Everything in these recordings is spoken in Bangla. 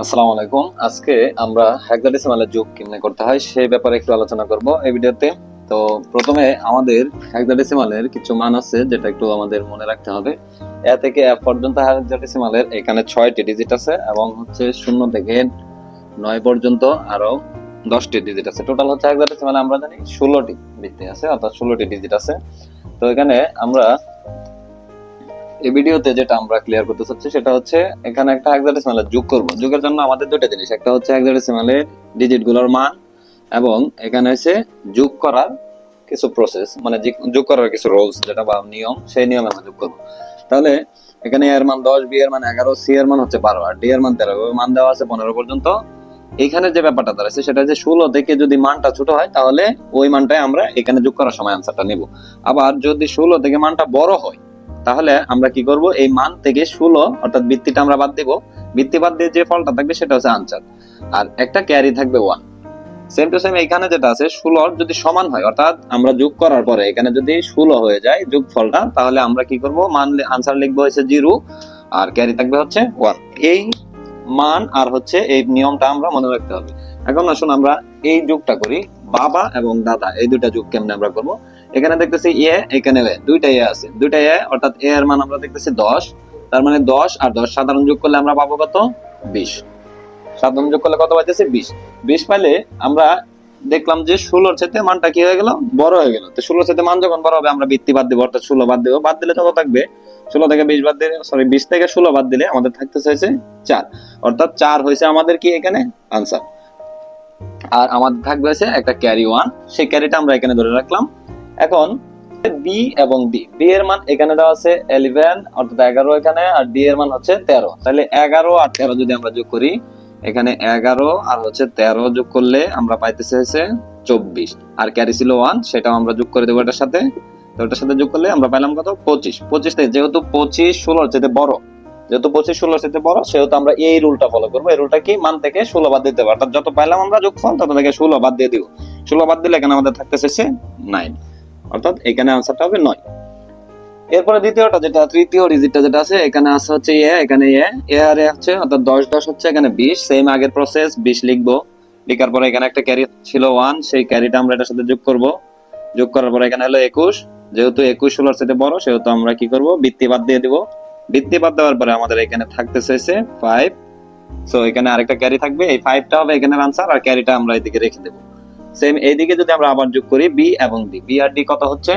আসসালামু আলাইকুম। আজকে আমরা হেক্সাডেসিমালের যোগ কেমনে করতে হয় সেই ব্যাপারে একটু আলোচনা করব এই ভিডিওতে। তো প্রথমে আমাদের হেক্সাডেসিমালের কিছু মান আছে যেটা একটু আমাদের মনে রাখতে হবে। এ থেকে এফ পর্যন্ত হেক্সাডেসিমালের এখানে 6টি ডিজিট আছে এবং হচ্ছে 0 থেকে 9 পর্যন্ত আরো 10টি ডিজিট আছে। টোটাল হচ্ছে হেক্সাডেসিমালে আমরা জানি 16টি ভিত্তি আছে, অর্থাৎ 16টি ডিজিট আছে। তো এখানে আমরা এই ভিডিওতে যেটা আমরা ক্লিয়ার করতে চাচ্ছি সেটা হচ্ছে এখানে একটা হেক্সাডেসিমালের যোগ করব। যোগের জন্য আমাদের দুটো জিনিস, একটা হচ্ছে হেক্সাডেসিমালের ডিজিট গুলোর মান এবং এখানে হচ্ছে যোগ করার কিছু প্রসেস, মানে যোগ করার কিছু রুলস যেটা বা নিয়ম, সেই নিয়মে আমরা যোগ করব। তাহলে এখানে এর মান 10, বি এর মান 11, সি এর মান হচ্ছে 12 আর ডি এর মান 13, মান দেওয়া আছে 15 পর্যন্ত। এখানে যে ব্যাপারটা দাঁড়াচ্ছে সেটা হচ্ছে 16 থেকে যদি মানটা ছোট হয় তাহলে ওই মানটাই আমরা এখানে যোগ করার সময় আনসারটা নেব। আবার যদি 16 থেকে মানটা বড় হয় তাহলে আমরা কি করব, এই মান থেকে 16 অর্থাৎ বৃত্তিটা আমরা বাদ দিব। বৃত্তি বাদ দিয়ে যে ফলটা থাকবে সেটা হচ্ছে আনসার, আর একটা ক্যারি থাকবে 1। সেম টু সেম এখানে যেটা আছে 16 যদি সমান হয়, অর্থাৎ আমরা যোগ করার পরে এখানে যদি 16 হয়ে যায় যোগ ফলটা, তাহলে আমরা কি করব, মান আনসার লিখবো হচ্ছে 0 আর ক্যারি থাকবে হচ্ছে 1। এই মান আর হচ্ছে এই নিয়মটা আমরা মনে রাখতে হবে। এখন আসুন আমরা এই যোগটা করি, বাবা এবং দাদা এই দুইটা যোগ কেমনে আমরা করব। এখানে দেখতেছি এ, এখানে দুইটা এ আছে, দুইটা এ অর্থাৎ এ এর মান আমরা দেখতেছি 10, তার মানে 10 আর 10 সাধারণ যোগ করলে আমরা পাবো কত, 20। সাধারণ যোগ করলে কত পাইতেছি, 20। 20 পাইলে আমরা দেখলাম যে 16 চাইতে মানটা কি হয়ে গেল, বড় হয়ে গেল। তো 16 চাইতে মান যখন বড় হবে আমরা বৃত্তি বাদ দিব, অর্থাৎ 16 বাদ দিব। বাদ দিলে কত থাকবে, 16 থেকে 20 বাদ দিলে, সরি 20 থেকে 16 বাদ দিলে আমাদের থাকতে চাইছে 4, অর্থাৎ 4 হয়েছে আমাদের কি এখানে আনসার। আর আমাদের থাকবে হচ্ছে একটা ক্যারি 1, সেই ক্যারিটা আমরা এখানে ধরে রাখলাম। এখন বি এবং ডি, বি এর মান এখানে দেওয়া আছে 11 অর্থাৎ 11 এখানে, আর ডি এর মান হচ্ছে 13। তাহলে 11 আর 13 যদি আমরা যোগ করি, এখানে 11 আর হচ্ছে 13 যোগ করলে আমরা পাইতেছি হচ্ছে 24, আর ক্যারি ছিল 1, সেটাও আমরা যোগ করে দেবো এটার সাথে। তো এটার সাথে যোগ করলে আমরা পাইলাম কত, 25। 25 থেকে যেহেতু 25 16 চাইতে বড়, যেহেতু 25 16 চাইতে বড়, সেহেতু আমরা এই রুলটা ফলো করবো। এই রুলটা কি, মান থেকে 16 বাদ দিতে হবে, অর্থাৎ যত পাইলাম আমরা যোগফল তত থেকে 16 বাদ দিয়ে দিব। 16 বাদ দিলে এখানে আমাদের থাকতেছে 9, অর্থাৎ এখানে আনসারটা হবে 9। এরপরে দ্বিতীয়টা যেটা, তৃতীয় ডিজিটটা যেটা আছে এখানে আছে হচ্ছে এ, এখানে এ আর এ হচ্ছে, অর্থাৎ 10 10 হচ্ছে এখানে 20। সেম আগের প্রসেস, 20 লিখবো, লেখার পরে এখানে একটা ক্যারি ছিল 1, সেই ক্যারিটা আমরা এটার সাথে যোগ করব। যোগ করার পরে এখানে হলো 21, যেহেতু 21 16 সাথে বড় সেহেতু আমরা কি করব, বৃত্তি বাদ দিয়ে দিব। বৃত্তি বাদ দেওয়ার পরে আমাদের এখানে থাকতে চাইছে 5, সো এখানে আরেকটা ক্যারি থাকবে, এই 5টা হবে এখানের আনসার আর ক্যারিটা আমরা এদিকে রেখে দেব। সেম এইদিকে যদি আমরা আবার যোগ করি বি এবং ডি, বি আর ডি কত হচ্ছে,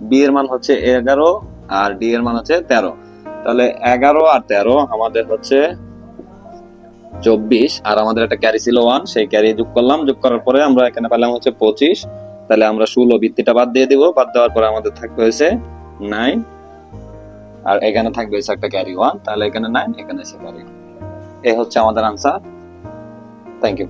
বি এর মান হচ্ছে 11 আর ডি এর মান হচ্ছে 13। তাহলে 11 আর 13 আমাদের হচ্ছে 24, আর আমাদের একটা ক্যারি ছিল 1, সেই ক্যারি যোগ করলাম। যোগ করার পরে আমরা এখানে পেলাম হচ্ছে 25। তাহলে আমরা 16 বৃত্তিটা বাদ দিয়ে দিব, বাদ দেওয়ার পরে আমাদের থাকবে হয়েছে 9, আর এখানে থাকবে হচ্ছে একটা ক্যারি 1, তাহলে এখানে 9, এখানে এসে ক্যারি। এ হচ্ছে আমাদের আনসার। Thank you.